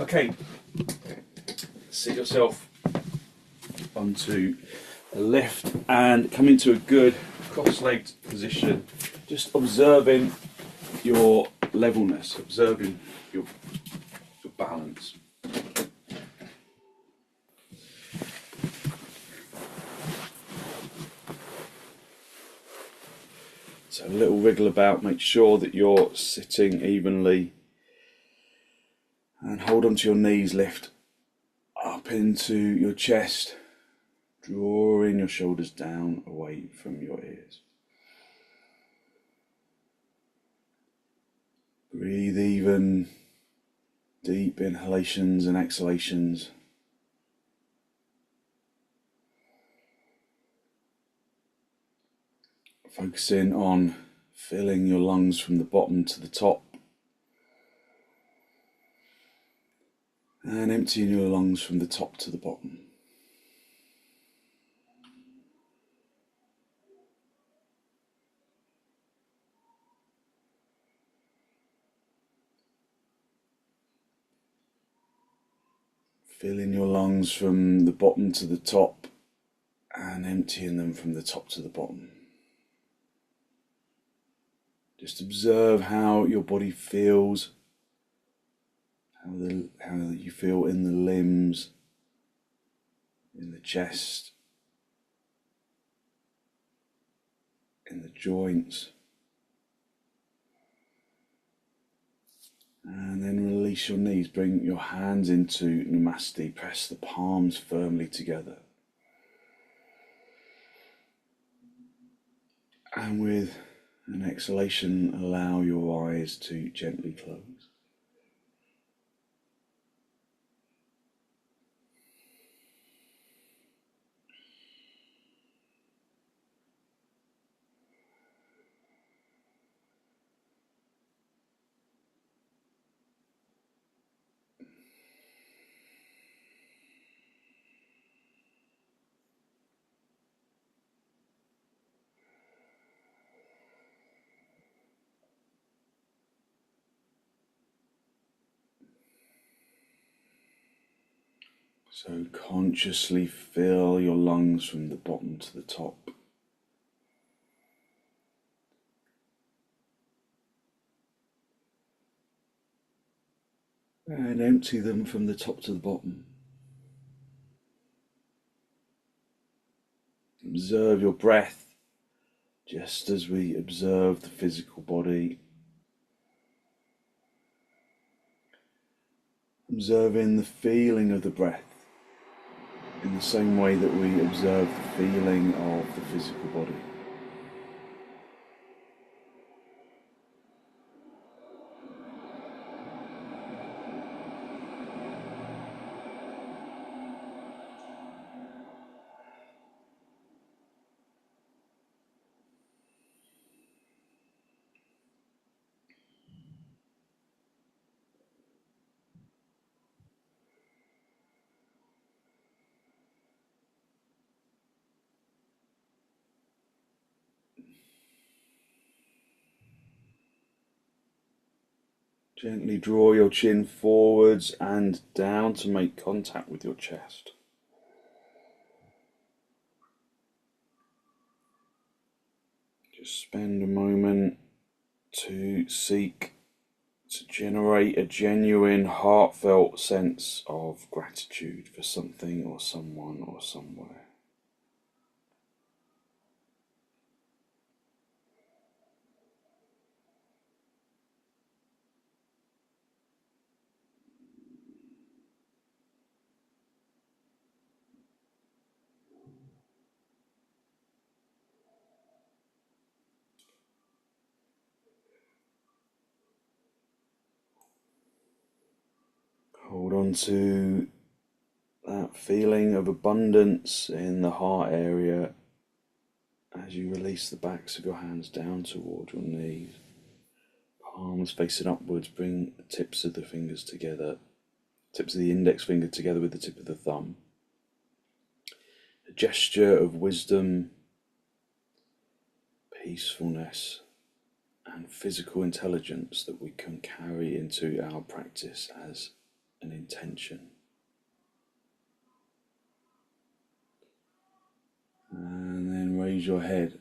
Okay, sit yourself onto the lift and come into a good cross-legged position, just observing your levelness, observing your balance. So a little wriggle about, make sure that you're sitting evenly and hold onto your knees, lift up into your chest, drawing your shoulders down away from your ears. Breathe even, deep inhalations and exhalations. Focusing on filling your lungs from the bottom to the top and emptying your lungs from the top to the bottom. Filling your lungs from the bottom to the top and emptying them from the top to the bottom. Just observe how your body feels, how you feel in the limbs, in the chest, in the joints. And then release your knees, bring your hands into Namaste, press the palms firmly together. And with an exhalation, allow your eyes to gently close. So consciously fill your lungs from the bottom to the top. And empty them from the top to the bottom. Observe your breath, just as we observe the physical body. Observing the feeling of the breath in the same way that we observe the feeling of the physical body. Gently draw your chin forwards and down to make contact with your chest. Just spend a moment to seek to generate a genuine, heartfelt sense of gratitude for something or someone or somewhere. Hold on to that feeling of abundance in the heart area as you release the backs of your hands down toward your knees. Palms facing upwards, bring the tips of the fingers together, tips of the index finger together with the tip of the thumb. A gesture of wisdom, peacefulness, and physical intelligence that we can carry into our practice as an intention. And then raise your head.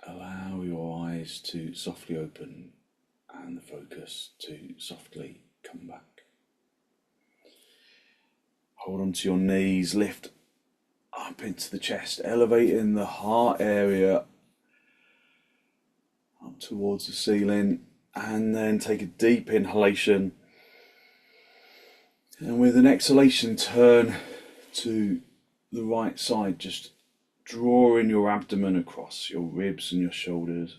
Allow your eyes to softly open and the focus to softly come back. Hold on to your knees, lift up into the chest, elevating the heart area up towards the ceiling, and then take a deep inhalation. And with an exhalation, turn to the right side, just drawing your abdomen across your ribs and your shoulders,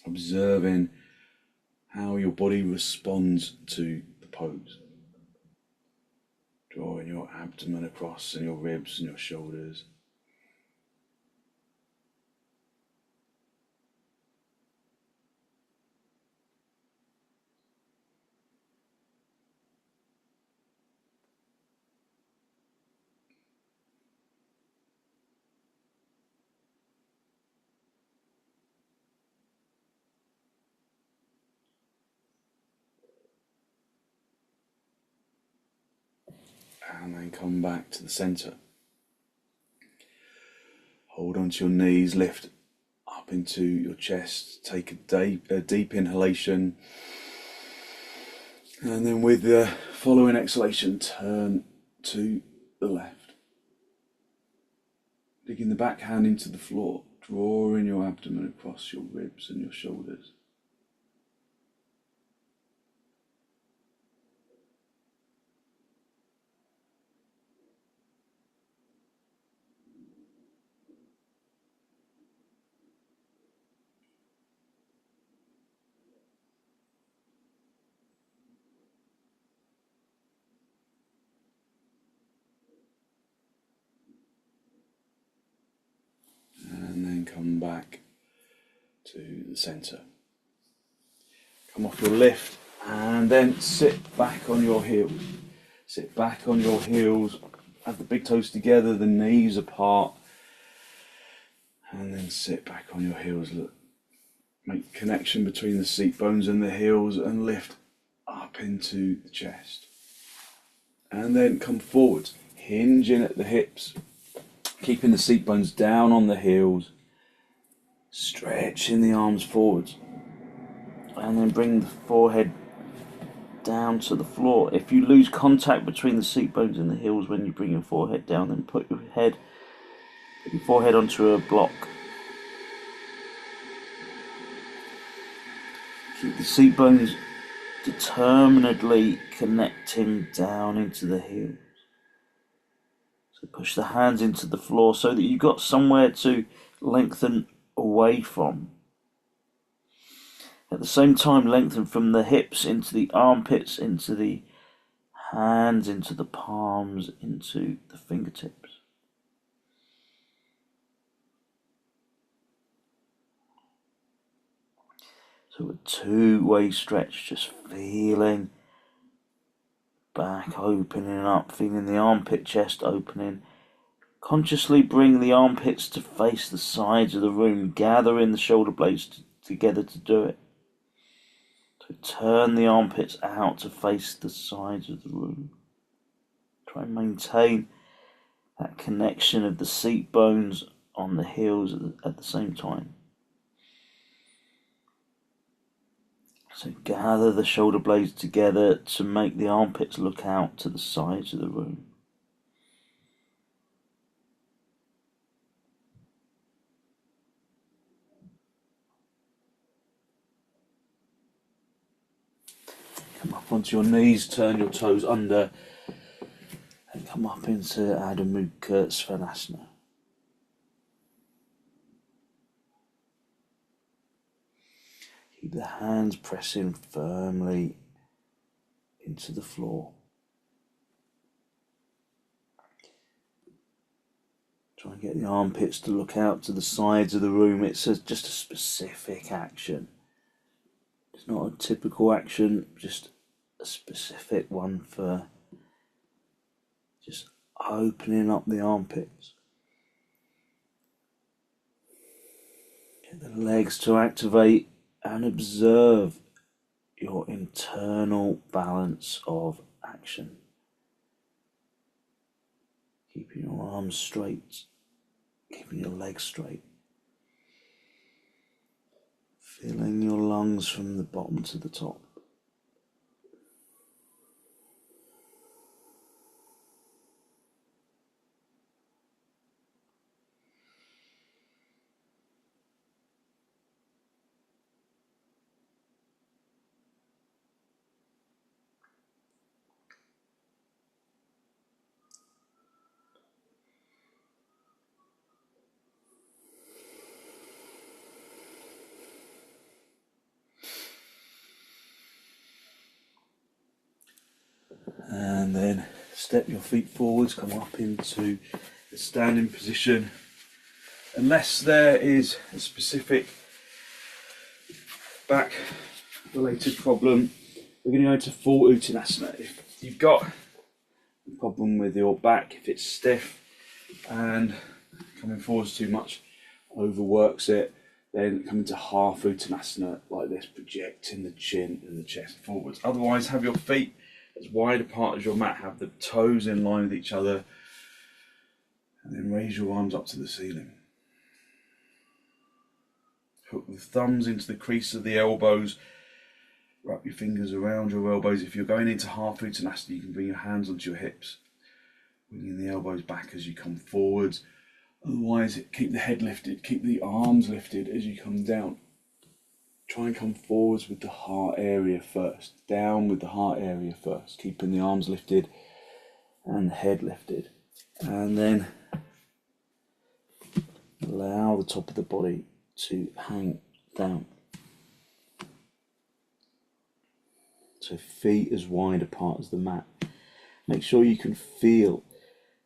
observing how your body responds to the pose. Drawing your abdomen across and your ribs and your shoulders. And then come back to the center. Hold on to your knees, lift up into your chest, take a deep inhalation, and then with the following exhalation, turn to the left. Digging the back hand into the floor, drawing your abdomen across your ribs and your shoulders. And then come back to the center. Come off your lift and then sit back on your heels. Sit back on your heels, have the big toes together, the knees apart, and then sit back on your heels. Look, make connection between the seat bones and the heels and lift up into the chest. And then come forwards, hinging at the hips, keeping the seat bones down on the heels, stretching the arms forwards, and then bring the forehead down to the floor. If you lose contact between the seat bones and the heels when you bring your forehead down, then put your forehead onto a block. Keep the seat bones determinedly connecting down into the heels. So push the hands into the floor so that you've got somewhere to lengthen away from. At the same time, lengthen from the hips into the armpits, into the hands, into the palms, into the fingertips. So a two-way stretch, just feeling back opening up, feeling the armpit chest opening. Consciously bring the armpits to face the sides of the room, gathering the shoulder blades together to do it. So turn the armpits out to face the sides of the room. Try and maintain that connection of the seat bones on the heels at the same time. So gather the shoulder blades together to make the armpits look out to the sides of the room. Come up onto your knees, turn your toes under, and come up into Adho Mukha Svanasana. Keep the hands pressing firmly into the floor. Try and get the armpits to look out to the sides of the room. It's just a specific action. It's not a typical action, just a specific one for just opening up the armpits. Get the legs to activate and observe your internal balance of action. Keeping your arms straight, keeping your legs straight. Filling your lungs from the bottom to the top. And then step your feet forwards, come up into the standing position. Unless there is a specific back related problem, we're going to go into full uttanasana. If you've got a problem with your back, if it's stiff and coming forwards too much overworks it, then come into half uttanasana like this, projecting the chin and the chest forwards. Otherwise, have your feet as wide apart as your mat, have the toes in line with each other, and then raise your arms up to the ceiling. Hook the thumbs into the crease of the elbows, wrap your fingers around your elbows. If you're going into half uttanasana, you can bring your hands onto your hips, bringing the elbows back as you come forwards. Otherwise, keep the head lifted, keep the arms lifted as you come down. Try and come forwards with the heart area first, down with the heart area first, keeping the arms lifted and the head lifted. And then allow the top of the body to hang down. So feet as wide apart as the mat. Make sure you can feel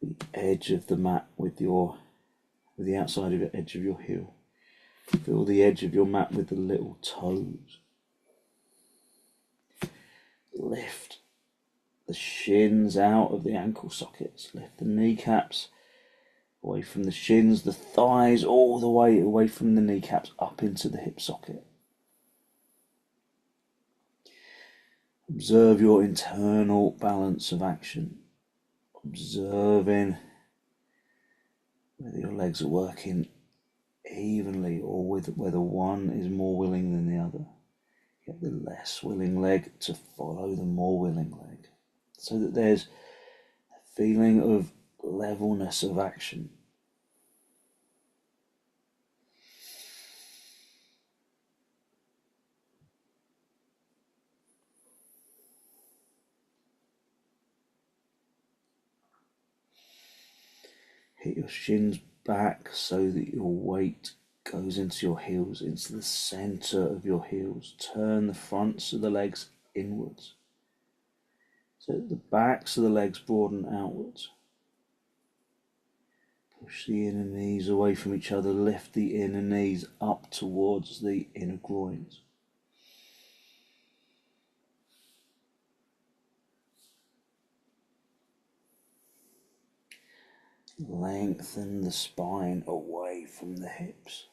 the edge of the mat with the outside of the edge of your heel. Feel the edge of your mat with the little toes. Lift the shins out of the ankle sockets. Lift the kneecaps away from the shins, the thighs, all the way away from the kneecaps up into the hip socket. Observe your internal balance of action. Observing whether your legs are working evenly or whether one is more willing than the other. Get the less willing leg to follow the more willing leg, so that there's a feeling of levelness of action. Hit your shins back so that your weight goes into your heels, into the center of your heels. Turn the fronts of the legs inwards, so that the backs of the legs broaden outwards. Push the inner knees away from each other. Lift the inner knees up towards the inner groins. Lengthen the spine away from the hips.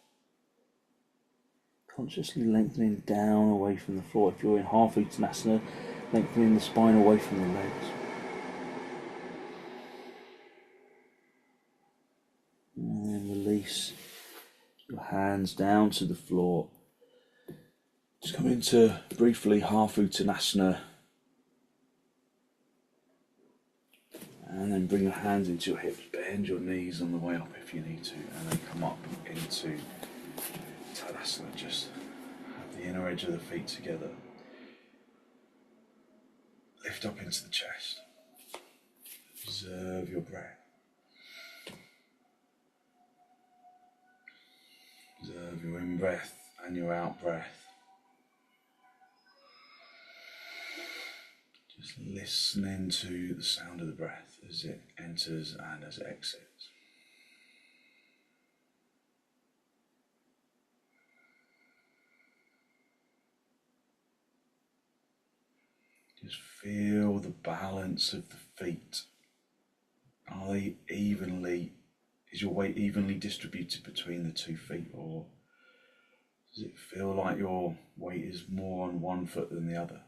Consciously lengthening down away from the floor. If you're in half uttanasana, lengthening the spine away from the legs. And then release your hands down to the floor. Just come into briefly half uttanasana. And then bring your hands into your hips. Bend your knees on the way up if you need to. And then come up into uttanasana. Just have the inner edge of the feet together. Lift up into the chest. Observe your breath. Observe your in-breath and your out-breath. Just listening to the sound of the breath as it enters and as it exits. Just feel the balance of the feet. Are they evenly, is your weight evenly distributed between the 2 feet, or Does it feel like your weight is more on one foot than the other?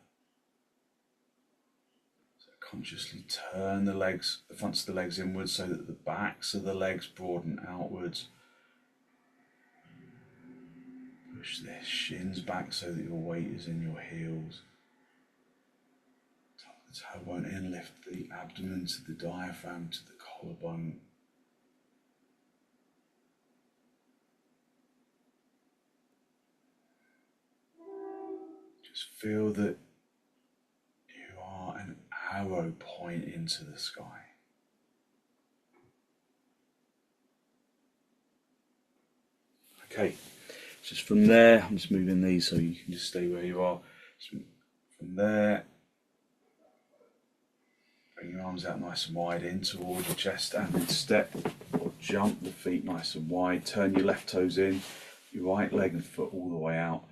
So consciously turn the legs, the fronts of the legs inwards so that the backs of the legs broaden outwards. Push the shins back so that your weight is in your heels. Tuck the tailbone in, lift the abdomen to the diaphragm, to the collarbone. Just feel that you are an arrow point into the sky. Okay, just from there, I'm just moving these so you can just stay where you are. So from there, bring your arms out nice and wide in towards your chest, and then step or jump the feet nice and wide. Turn your left toes in, your right leg and foot all the way out.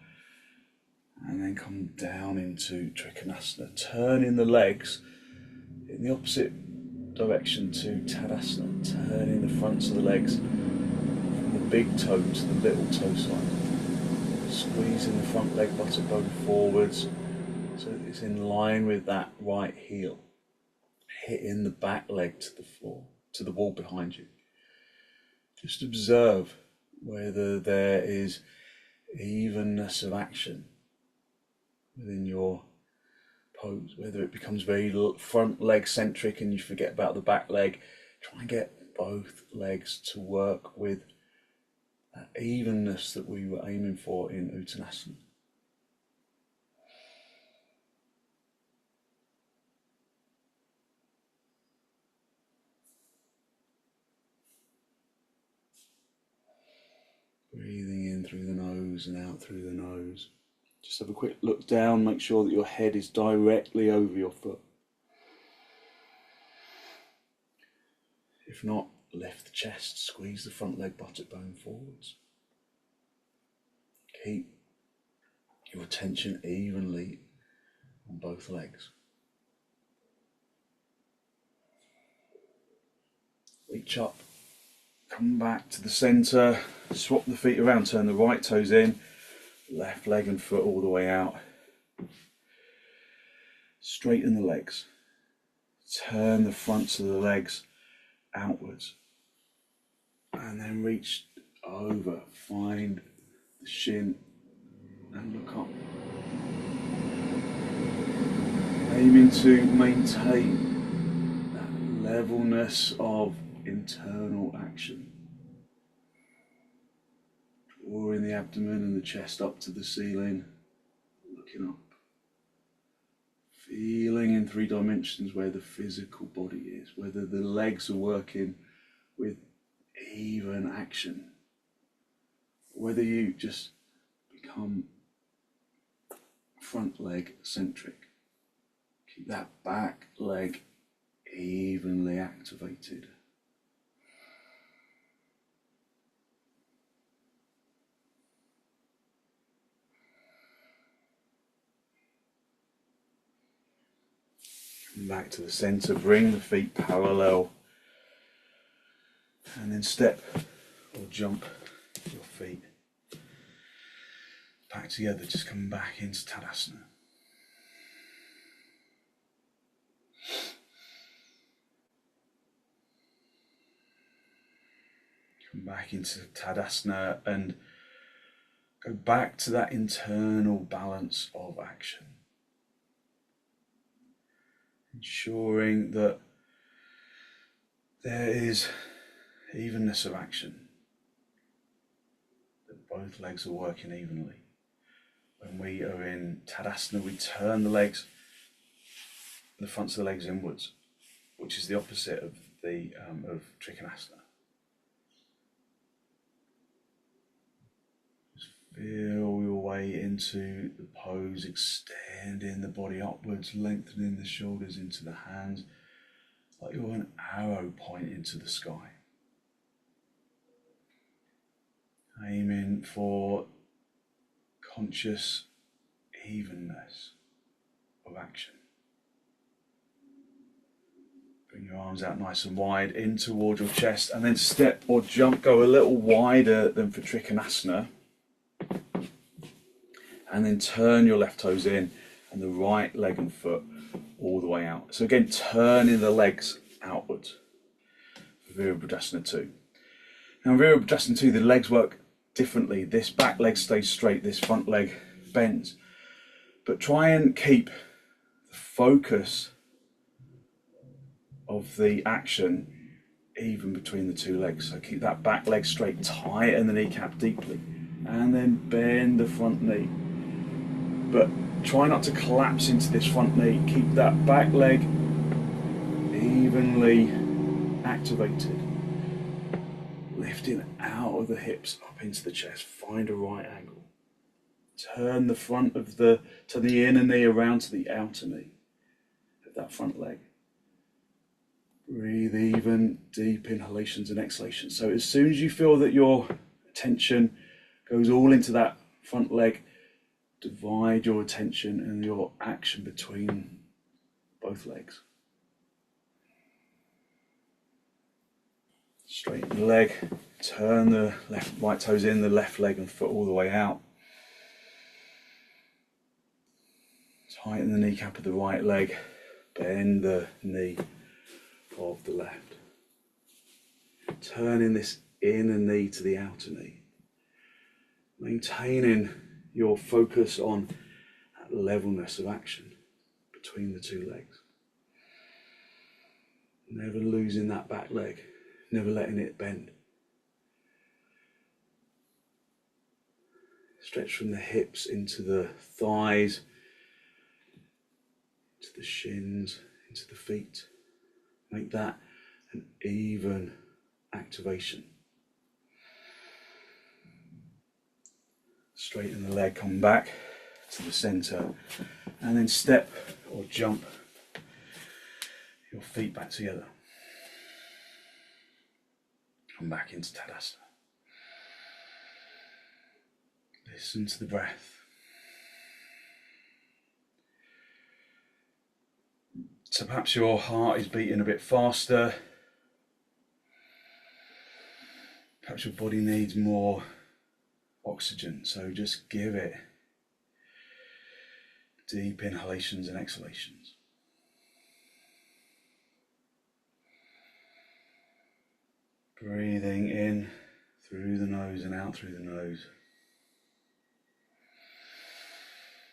And then come down into trikonasana, turning the legs in the opposite direction to tadasana, turning the fronts of the legs from the big toe to the little toe side, squeezing the front leg buttock bone forwards so that it's in line with that right heel, hitting the back leg to the floor, to the wall behind you. Just observe whether there is evenness of action within your pose, whether it becomes very front leg centric and you forget about the back leg. Try and get both legs to work with that evenness that we were aiming for in uttanasana. Breathing in through the nose and out through the nose. Just have a quick look down, make sure that your head is directly over your foot. If not, lift the chest, squeeze the front leg buttock bone forwards. Keep your attention evenly on both legs. Reach up, come back to the centre, swap the feet around, turn the right toes in, left leg and foot all the way out. Straighten the legs. Turn the fronts of the legs outwards. And then reach over. Find the shin and look up. Aiming to maintain that levelness of internal action. Drawing the abdomen and the chest up to the ceiling, looking up. Feeling in 3 dimensions where the physical body is, whether the legs are working with even action, whether you just become front leg centric. Keep that back leg evenly activated. Back to the centre, bring the feet parallel, and then step or jump your feet back together. Just come back into Tadasana. Come back into Tadasana and go back to that internal balance of action. Ensuring that there is evenness of action, that both legs are working evenly. When we are in Tadasana, we turn the legs, the fronts of the legs inwards, which is the opposite of the of trikonasana. Just feel your way into the pose, extending the body upwards, lengthening the shoulders into the hands, like you're an arrow point into the sky. Aiming for conscious evenness of action. Bring your arms out nice and wide in towards your chest, and then step or jump, go a little wider than for trikonasana. And then turn your left toes in and the right leg and foot all the way out. So again, turning the legs outwards. Virabhadrasana 2. Now in Virabhadrasana 2, the legs work differently. This back leg stays straight, this front leg bends. But try and keep the focus of the action even between the two legs. So keep that back leg straight, tighten the kneecap deeply, and then bend the front knee. But try not to collapse into this front knee. Keep that back leg evenly activated. Lifting out of the hips up into the chest. Find a right angle. Turn the front of the inner knee around to the outer knee of that front leg. Breathe even, deep inhalations and exhalations. So as soon as you feel that your attention goes all into that front leg, divide your attention and your action between both legs. Straighten the leg, turn the right toes in, the left leg and foot all the way out. Tighten the kneecap of the right leg, bend the knee of the left. Turning this inner knee to the outer knee. Maintaining your focus on that levelness of action between the two legs. Never losing that back leg, never letting it bend. Stretch from the hips into the thighs, to the shins, into the feet. Make that an even activation. Straighten the leg, come back to the center, and then step or jump your feet back together. Come back into Tadasana. Listen to the breath. So perhaps your heart is beating a bit faster. Perhaps your body needs more oxygen, so just give it deep inhalations and exhalations. Breathing in through the nose and out through the nose.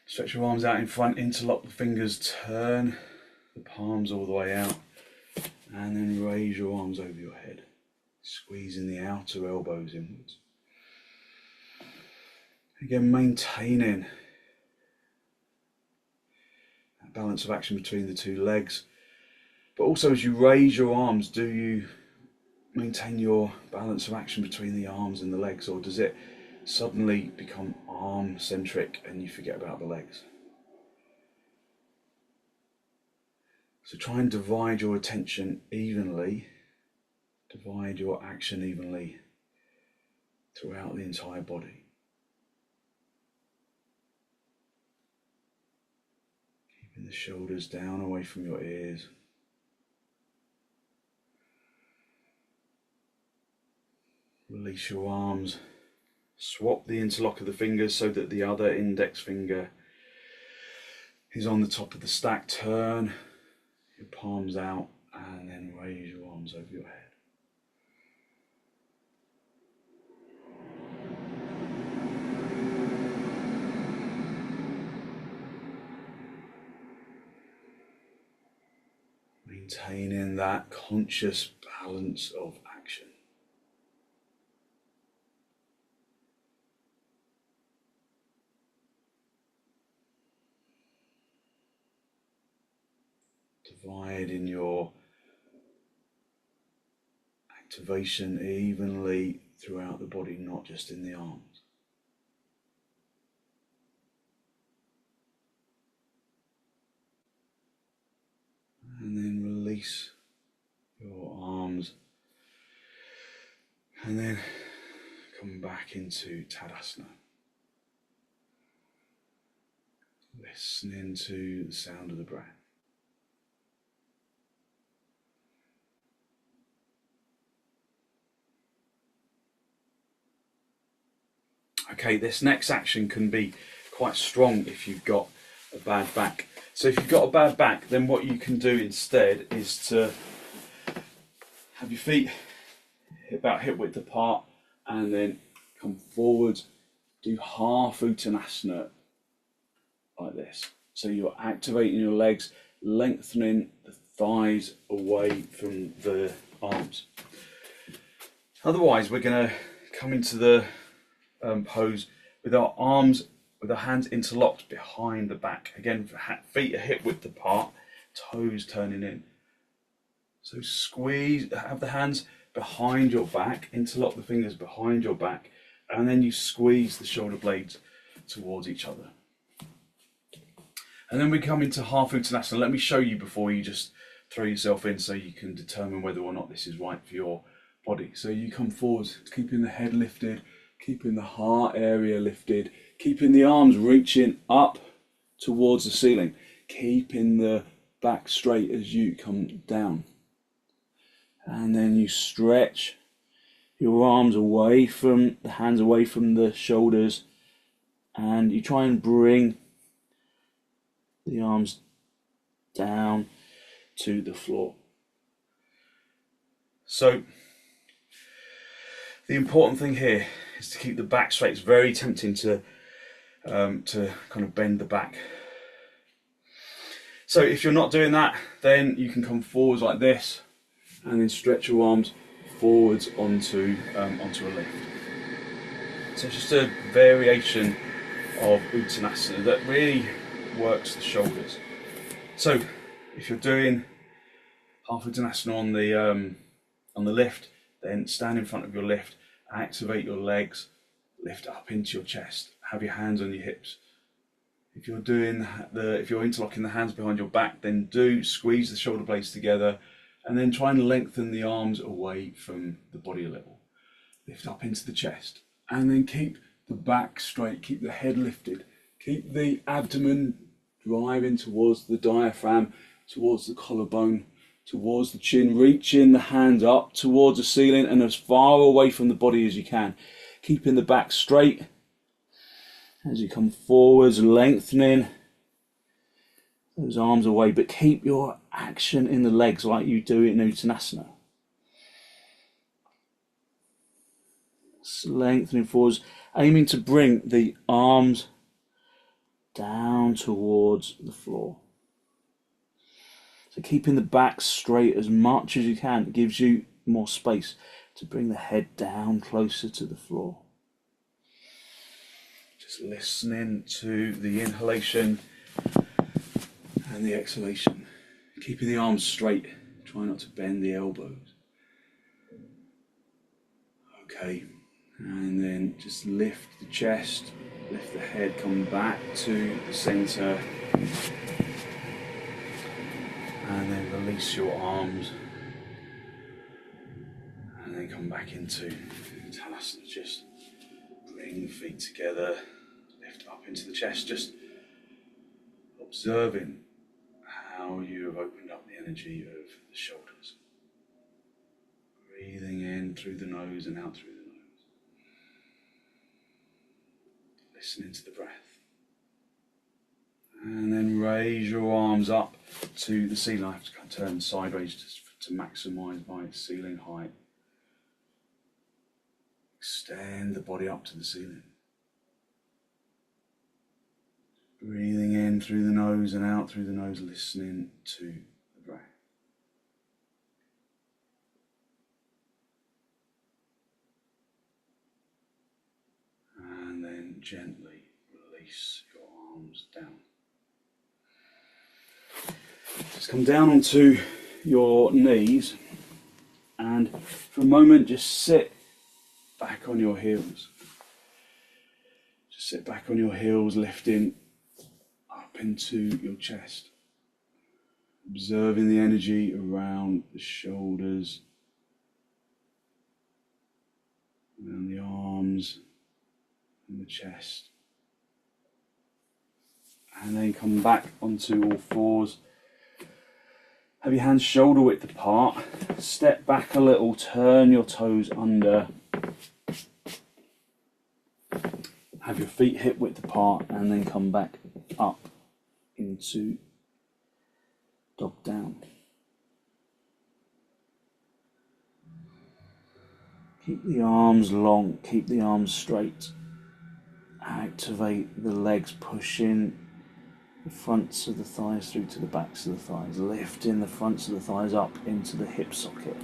Stretch your arms out in front, interlock the fingers, turn the palms all the way out, and then raise your arms over your head, squeezing the outer elbows inwards. Again, maintaining that balance of action between the two legs, but also as you raise your arms, do you maintain your balance of action between the arms and the legs, or does it suddenly become arm centric and you forget about the legs? So try and divide your attention evenly, divide your action evenly throughout the entire body. Keeping the shoulders down away from your ears. Release your arms. Swap the interlock of the fingers so that the other index finger is on the top of the stack. Turn your palms out and then raise your arms over your head. Maintaining that conscious balance of action. Divide in your activation evenly throughout the body, not just in the arms. And then release your arms and then come back into Tadasana. Listening to the sound of the breath. Okay, this next action can be quite strong if you've got a bad back. So if you've got a bad back, then what you can do instead is to have your feet about hip width apart and then come forward, do half uttanasana like this. So you're activating your legs, lengthening the thighs away from the arms. Otherwise, we're going to come into the pose with our arms, with our hands interlocked behind the back. Again, feet are hip width apart, toes turning in. So squeeze, have the hands behind your back, interlock the fingers behind your back, and then you squeeze the shoulder blades towards each other. And then we come into half uttanasana. Let me show you before you just throw yourself in so you can determine whether or not this is right for your body. So you come forward, keeping the head lifted, keeping the heart area lifted, keeping the arms reaching up towards the ceiling, keeping the back straight as you come down. And then you stretch your arms away from the hands, away from the shoulders, and you try and bring the arms down to the floor. So the important thing here is to keep the back straight. It's very tempting to kind of bend the back. So if you're not doing that, then you can come forwards like this and then stretch your arms forwards onto a lift. So it's just a variation of uttanasana that really works the shoulders. So if you're doing half uttanasana on the lift, then stand in front of your lift, activate your legs, lift up into your chest, have your hands on your hips. If you're interlocking the hands behind your back, then squeeze the shoulder blades together and then try and lengthen the arms away from the body a little. Lift up into the chest and then keep the back straight, keep the head lifted, keep the abdomen driving towards the diaphragm, towards the collarbone, towards the chin, reaching the hands up towards the ceiling and as far away from the body as you can. Keeping the back straight as you come forwards, lengthening those arms away, but keep your action in the legs like you do in uttanasana. Lengthening forwards, aiming to bring the arms down towards the floor. So keeping the back straight as much as you can, it gives you more space to bring the head down closer to the floor. Just listening to the inhalation and the exhalation. Keeping the arms straight, try not to bend the elbows. Okay, and then just lift the chest, lift the head, come back to the center. And then release your arms. And then come back into uttanasana. Just bring the feet together, lift up into the chest, just observing how you have opened up the energy of the shoulders. Breathing in through the nose and out through the nose. Listening to the breath. And then raise your arms up to the ceiling. I have to kind of turn sideways just to maximise my ceiling height. Extend the body up to the ceiling. Breathing in through the nose and out through the nose, listening to the breath. And then gently release your arms down. Just come down onto your knees and for a moment just sit back on your heels. Just sit back on your heels, lifting up into your chest. Observing the energy around the shoulders, around the arms and the chest. And then come back onto all fours. Have your hands shoulder width apart. Step back a little, turn your toes under. Have your feet hip width apart and then come back up into dog down. Keep the arms long, keep the arms straight. Activate the legs, pushing the fronts of the thighs through to the backs of the thighs, lifting the fronts of the thighs up into the hip socket,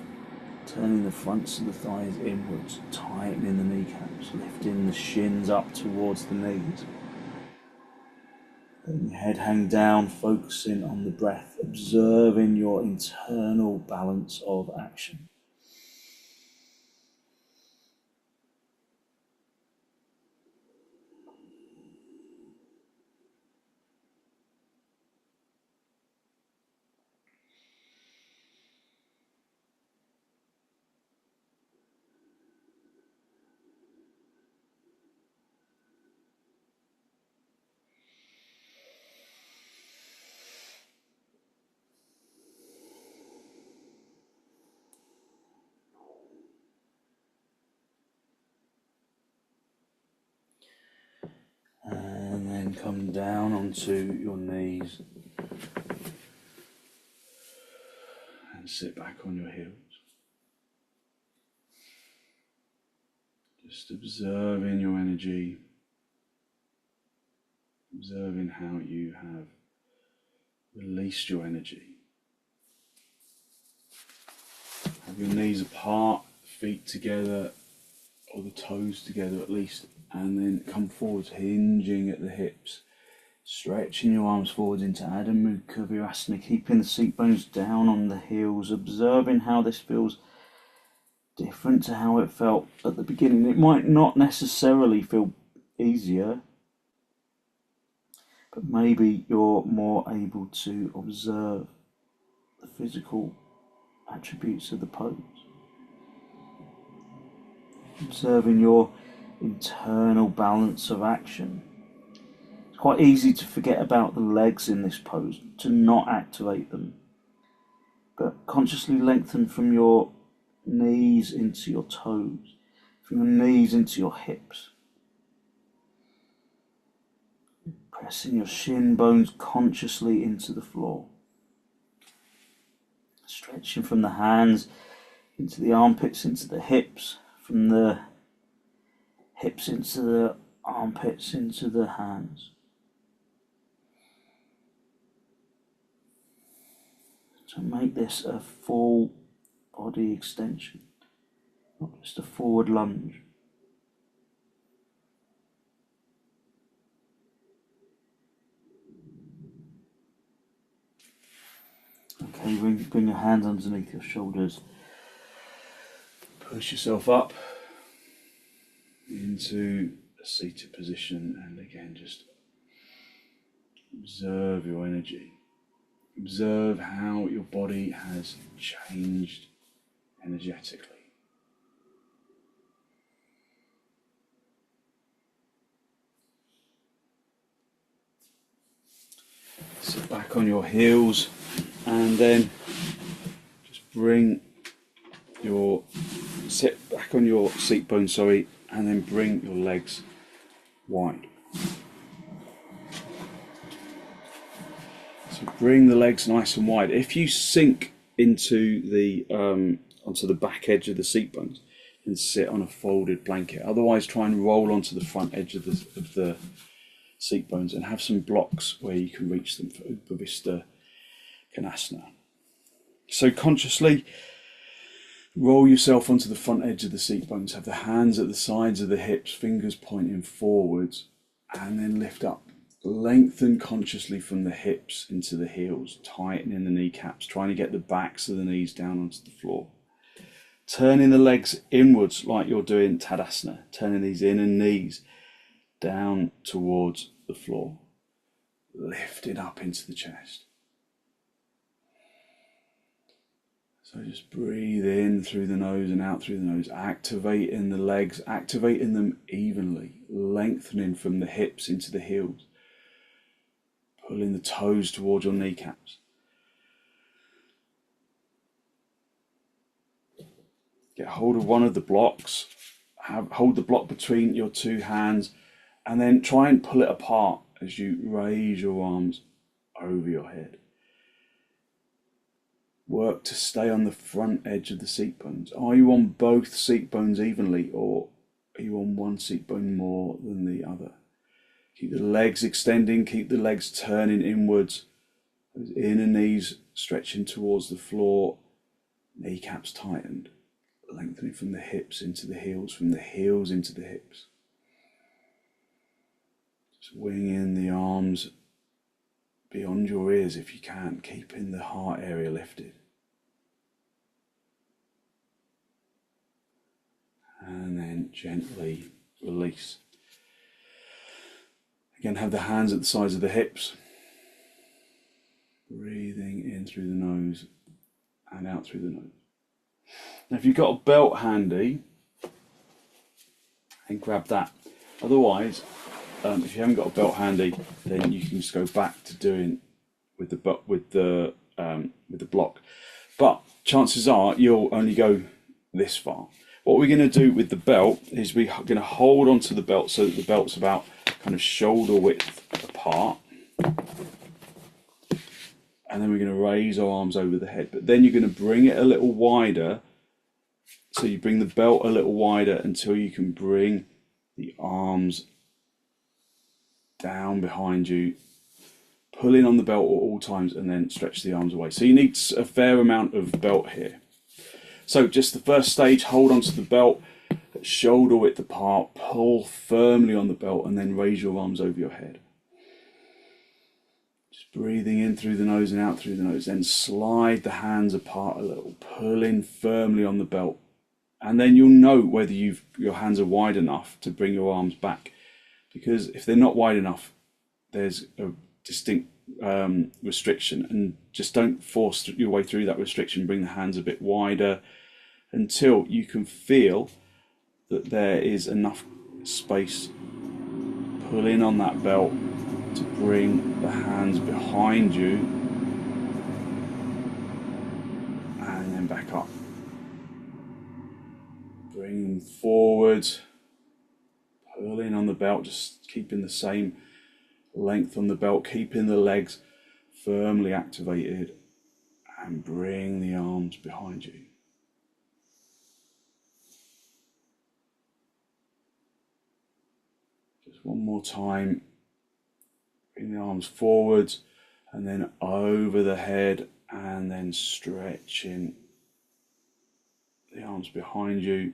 turning the fronts of the thighs inwards, tightening the kneecaps, lifting the shins up towards the knees. Letting your head hang down, focusing on the breath, observing your internal balance of action. And then come down onto your knees and sit back on your heels. Just observing your energy, observing how you have released your energy. Have your knees apart, feet together, or the toes together at least, and then come forwards, hinging at the hips, stretching your arms forwards into Adho Mukha Virasana, keeping the seat bones down on the heels, observing how this feels different to how it felt at the beginning. It might not necessarily feel easier, but maybe you're more able to observe the physical attributes of the pose. Observing your internal balance of action. It's quite easy to forget about the legs in this pose, to not activate them, but consciously lengthen from your knees into your toes, from your knees into your hips. Pressing your shin bones consciously into the floor. Stretching from the hands into the armpits, into the hips, from the hips into the armpits, into the hands. To make this a full body extension, not just a forward lunge. Okay, bring your hands underneath your shoulders. Push yourself up into a seated position, and again just observe your energy. Observe how your body has changed energetically. Sit back on your heels and then just sit back on your seat bone, and then bring your legs wide. So bring the legs nice and wide. If you sink into the onto the back edge of the seat bones, and sit on a folded blanket. Otherwise, try and roll onto the front edge of the seat bones and have some blocks where you can reach them for upavistha konasana. So consciously roll yourself onto the front edge of the seat bones. Have the hands at the sides of the hips, fingers pointing forwards, and then lift up. Lengthen consciously from the hips into the heels, tightening the kneecaps, trying to get the backs of the knees down onto the floor. Turning the legs inwards like you're doing Tadasana, turning these inner knees down towards the floor, lifting up into the chest. So just breathe in through the nose and out through the nose, activating the legs, activating them evenly, lengthening from the hips into the heels, pulling the toes towards your kneecaps. Get hold of one of the blocks, hold the block between your two hands And then try and pull it apart as you raise your arms over your head. Work to stay on the front edge of the seat bones. Are you on both seat bones evenly, or are you on one seat bone more than the other? Keep the legs extending, keep the legs turning inwards. Those inner knees stretching towards the floor, kneecaps tightened, lengthening from the hips into the heels, from the heels into the hips. Swinging the arms beyond your ears if you can, keeping the heart area lifted. And then gently release. Again, have the hands at the sides of the hips. Breathing in through the nose and out through the nose. Now, if you've got a belt handy, then grab that. Otherwise, if you haven't got a belt handy, then you can just go back to doing with the block. But chances are you'll only go this far. What we're going to do with the belt is we're going to hold onto the belt so that the belt's about kind of shoulder width apart. And then we're going to raise our arms over the head. But then you're going to bring it a little wider. So you bring the belt a little wider until you can bring the arms down behind you, pulling on the belt at all times, and then stretch the arms away. So you need a fair amount of belt here. So just the first stage, hold onto the belt, shoulder width apart, pull firmly on the belt, and then raise your arms over your head. Just breathing in through the nose and out through the nose. Then slide the hands apart a little, pulling firmly on the belt. And then you'll know whether your hands are wide enough to bring your arms back. Because if they're not wide enough, there's a distinct restriction, and just don't force your way through that restriction. Bring the hands a bit wider until you can feel that there is enough space. Pull in on that belt to bring the hands behind you and then back up. Bring them forward. Pull in on the belt, just keeping the same length on the belt, keeping the legs firmly activated, and bring the arms behind you. Just one more time. Bring the arms forwards and then over the head, and then stretching the arms behind you.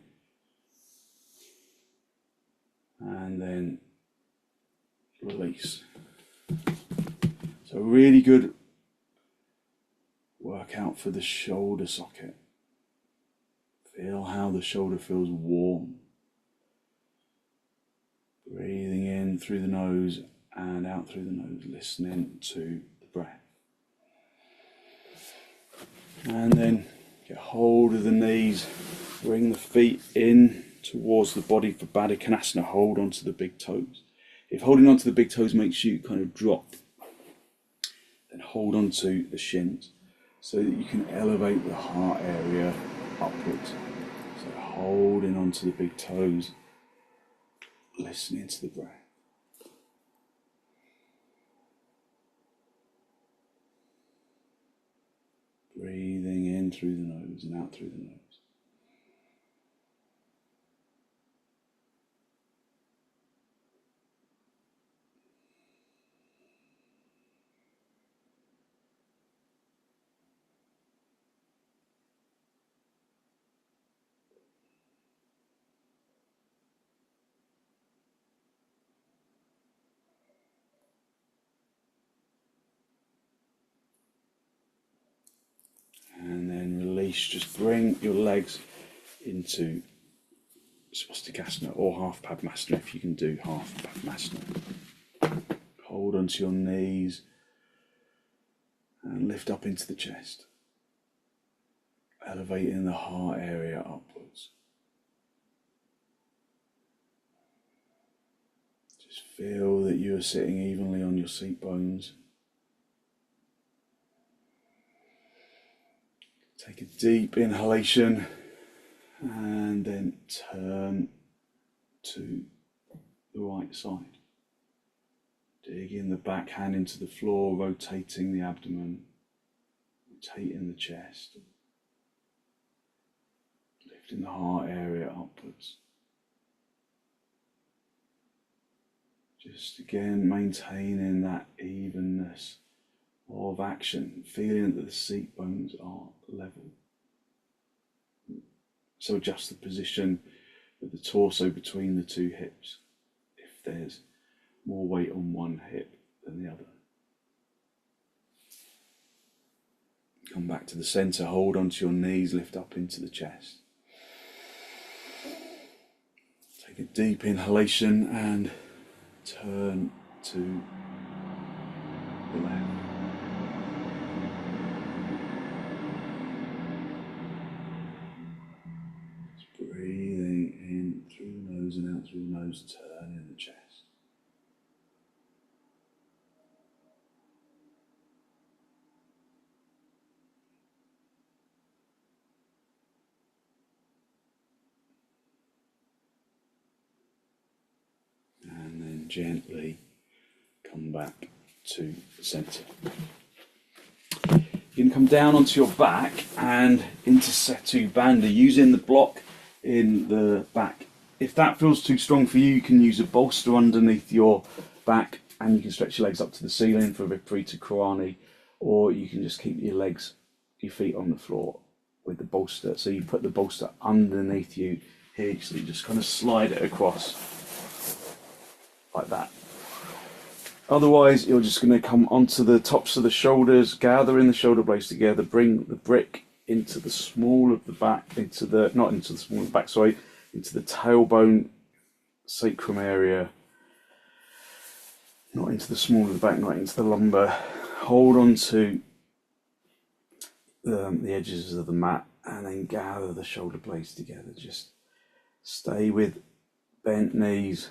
And then release. So really good workout for the shoulder socket. Feel how the shoulder feels warm. Breathing in through the nose and out through the nose, listening to the breath. And then get hold of the knees, bring the feet in towards the body for baddangulyasana. Hold onto the big toes. If holding onto the big toes makes you kind of drop, then hold onto the shins so that you can elevate the heart area upwards. So holding onto the big toes, listening to the breath. Breathing in through the nose and out through the nose. And then release, just bring your legs into swastikasana or half padmasana if you can do half padmasana. Hold onto your knees and lift up into the chest, elevating the heart area upwards. Just feel that you are sitting evenly on your seat bones. Take a deep inhalation and then turn to the right side. Digging the back hand into the floor, rotating the abdomen, rotating the chest, lifting the heart area upwards. Just again maintaining that evenness of action, feeling that the seat bones are level. So adjust the position of the torso between the two hips if there's more weight on one hip than the other. Come back to the center, hold onto your knees, lift up into the chest. Take a deep inhalation and turn to the left. Just breathing in through the nose and out through the nose, turning the chest. And then gently come back to the center. You can come down onto your back and into setubandha using the block in the back. If that feels too strong for you, you can use a bolster underneath your back and you can stretch your legs up to the ceiling for viparita karani, or you can just keep your feet on the floor with the bolster. So you put the bolster underneath you here, so you just kind of slide it across like that. Otherwise, you're just going to come onto the tops of the shoulders, gathering the shoulder blades together, bring the brick into the small of the back, into the tailbone, sacrum area, not into the small of the back, not into the lumbar. Hold on to the edges of the mat and then gather the shoulder blades together. Just stay with bent knees.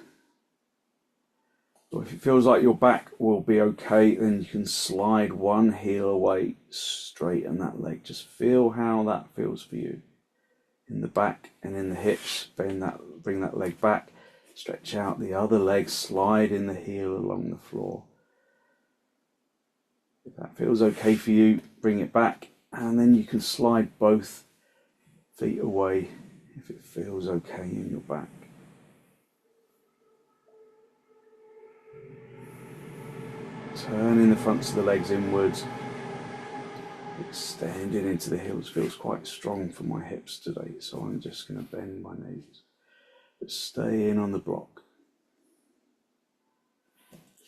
Or if it feels like your back will be okay, then you can slide one heel away, straighten that leg. Just feel how that feels for you. In the back and in the hips, bring that leg back, stretch out the other leg, slide in the heel along the floor. If that feels okay for you, bring it back, and then you can slide both feet away if it feels okay in your back. Turning the fronts of the legs inwards, extending into the heels. Feels quite strong for my hips today, so I'm just going to bend my knees. But stay in on the block.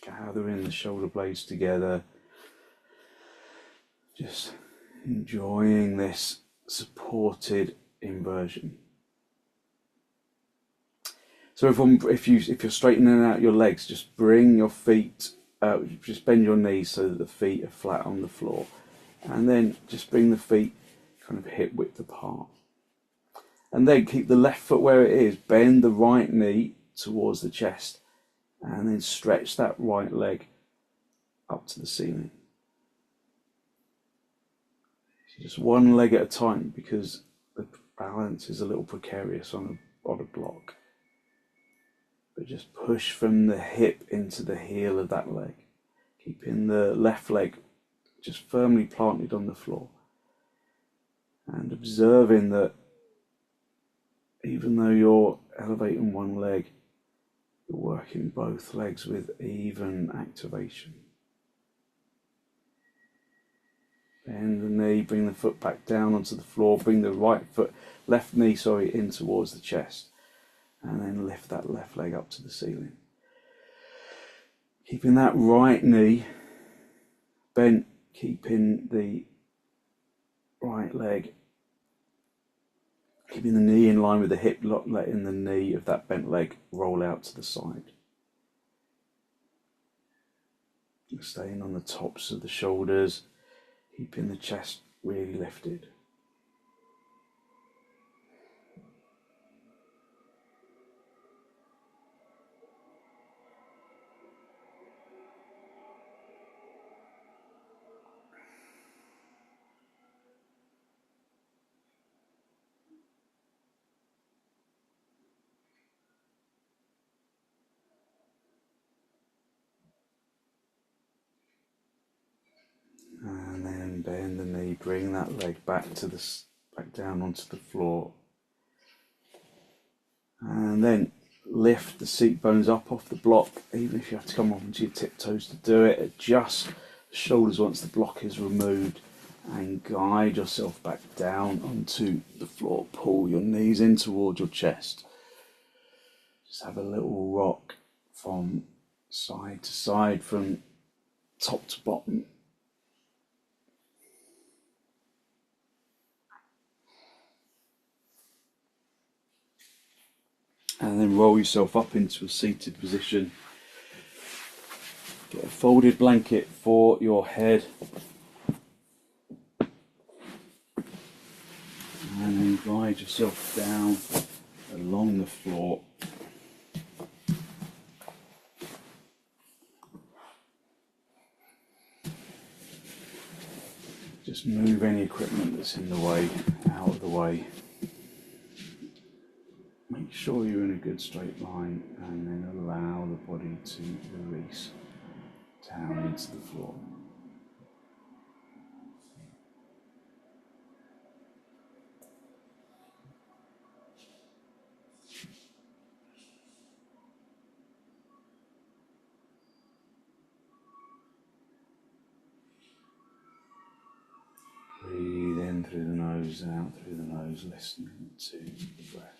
Gathering the shoulder blades together. Just enjoying this supported inversion. So if you're straightening out your legs, just bring your feet. Just bend your knees so that the feet are flat on the floor, and then just bring the feet kind of hip width apart, and then keep the left foot where it is, bend the right knee towards the chest, and then stretch that right leg up to the ceiling. So just one leg at a time, because the balance is a little precarious on a block. But just push from the hip into the heel of that leg, keeping the left leg just firmly planted on the floor, and observing that even though you're elevating one leg, you're working both legs with even activation. Bend the knee, bring the foot back down onto the floor, bring the left knee in towards the chest. And then lift that left leg up to the ceiling. Keeping that right knee bent, keeping the right leg, keeping the knee in line with the hip, not letting the knee of that bent leg roll out to the side. Staying on the tops of the shoulders, keeping the chest really lifted. bend the knee, bring that leg back down onto the floor, and then lift the seat bones up off the block, even if you have to come onto your tiptoes to do it. Adjust the shoulders once the block is removed and guide yourself back down onto the floor. Pull your knees in towards your chest. Just have a little rock from side to side, from top to bottom. And then roll yourself up into a seated position. Get a folded blanket for your head. And then guide yourself down along the floor. Just move any equipment that's in the way out of the way. Make sure you're in a good straight line, and then allow the body to release down into the floor. Breathe in through the nose and out through the nose, listening to the breath.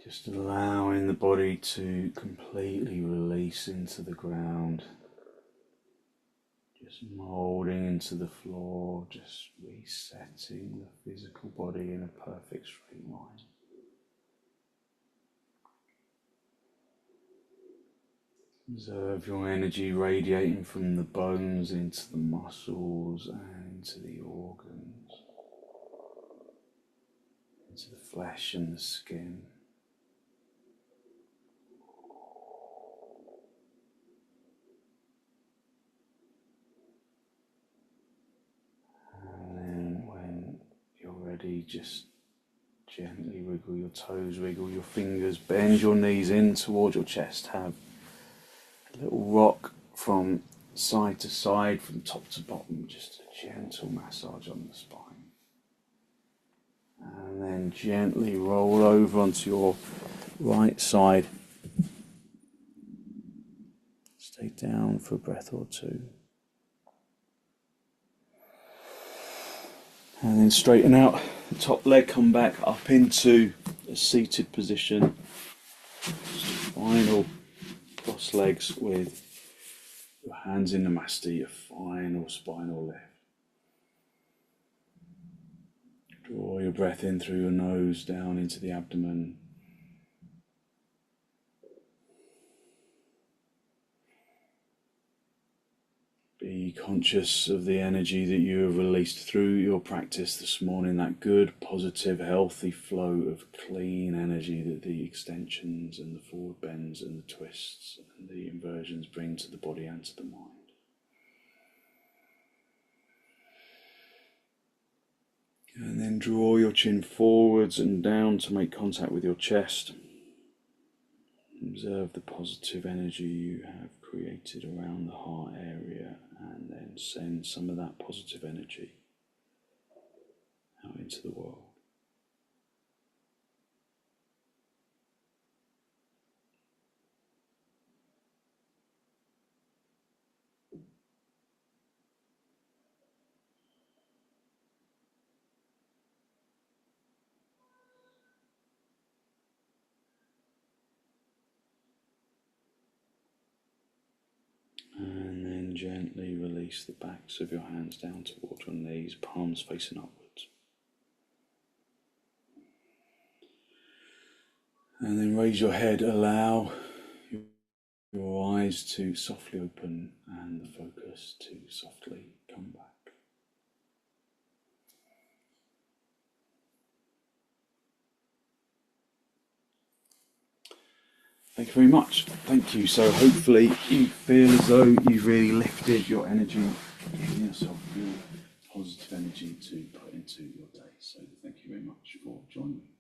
Just allowing the body to completely release into the ground. Just moulding into the floor, just resetting the physical body in a perfect straight line. Observe your energy radiating from the bones into the muscles and into the organs, into the flesh and the skin. And then when you're ready, just Gently wiggle your toes, wiggle your fingers, bend your knees in towards your chest. Have a little rock from side to side, from top to bottom, just a gentle massage on the spine. And then gently roll over onto your right side. Stay down for a breath or two. And then straighten out the top leg, come back up into a seated position. Final cross legs with your hands in Namaste, a final spinal lift. Draw your breath in through your nose down into the abdomen. Be conscious of the energy that you have released through your practice this morning, that good, positive, healthy flow of clean energy that the extensions and the forward bends and the twists and the inversions bring to the body and to the mind. And then draw your chin forwards and down to make contact with your chest. Observe the positive energy you have created around the heart area, and then send some of that positive energy out into the world. And then gently release the backs of your hands down towards your knees, palms facing upwards. And then raise your head, allow your eyes to softly open and the focus to softly come back. Thank you very much. Thank you. So hopefully you feel as though you've really lifted your energy, giving yourself good positive energy to put into your day. So thank you very much for joining me.